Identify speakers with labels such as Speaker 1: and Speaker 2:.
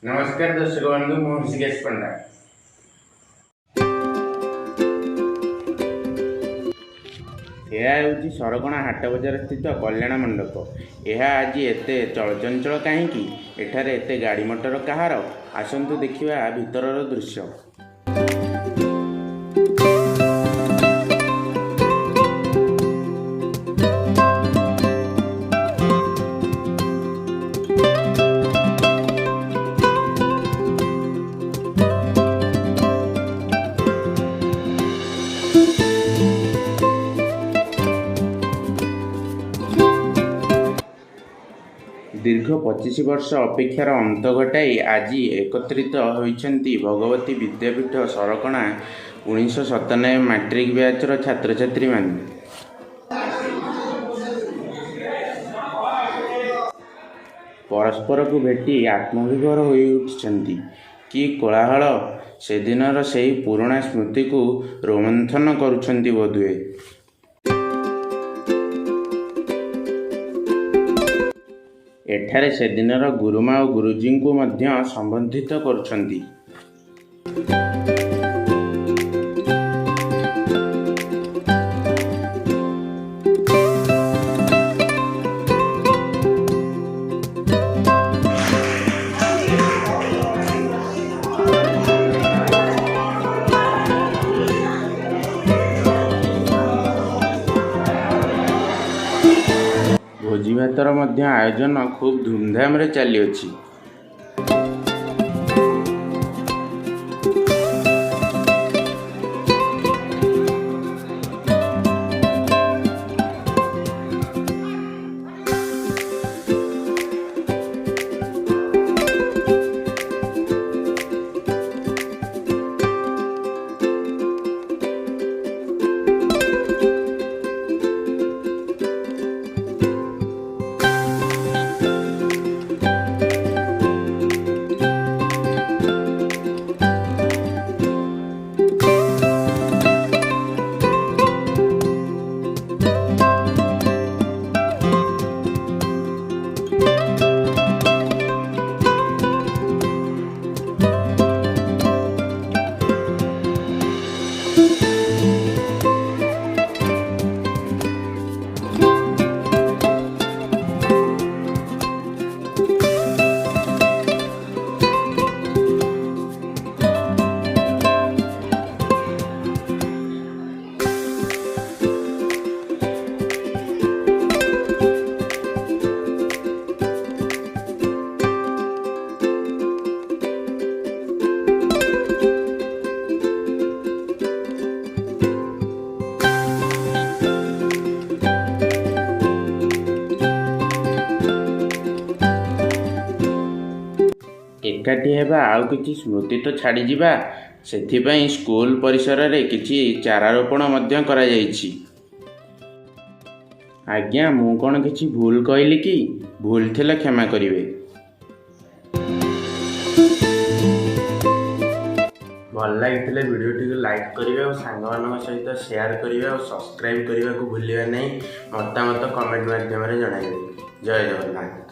Speaker 1: नमस्कार दर्शक बंधु मु ऋषिकेश पंडा। यह हूँ सरगणा हाट बजार स्थित कल्याण मंडप। यह आज एते चलचंचल कहीं एठारे एते गाड़ी मोटर कहार आसतु देखा भितर दृश्य। दीर्घ 25 वर्ष अपेक्षार अंत घटाई आज एकत्रित होइछन्ति भगवती विद्यापीठ सरकणा 1997 मैट्रिक बैचर छात्र छात्री मान। परस्पर को भेटी आत्मविभोर होई उठिछन्ति। कि कोलाहल से दिनर सेही पुराणा स्मृति को रोमंथन करुछन्ति बोधुए। एठारे से दिनर गुरुमा और गुरुजी को मध्य संबंधित करुछन्ति। भोजी भातर मध्य आयोजन खूब धूमधाम रे चली अछि। एकाठी हेबा आउ किछि स्मृति तो छाड़ी जिबा सेथिपई स्कूल परिसर रे किछि चारारोपण मध्य करा जाइछि। आज्ञा मु कोन किछि भूल कहली कि? भूल थिले क्षमा करिवे। भल लागिथिले वीडियोटी को लाइक करिवे और सांग मानक सहित शेयर करिवे और सब्सक्राइब करने को भूलिबा नहीं। मतामत कमेंट माध्यम रे जणाइबे। जय जगन्नाथ।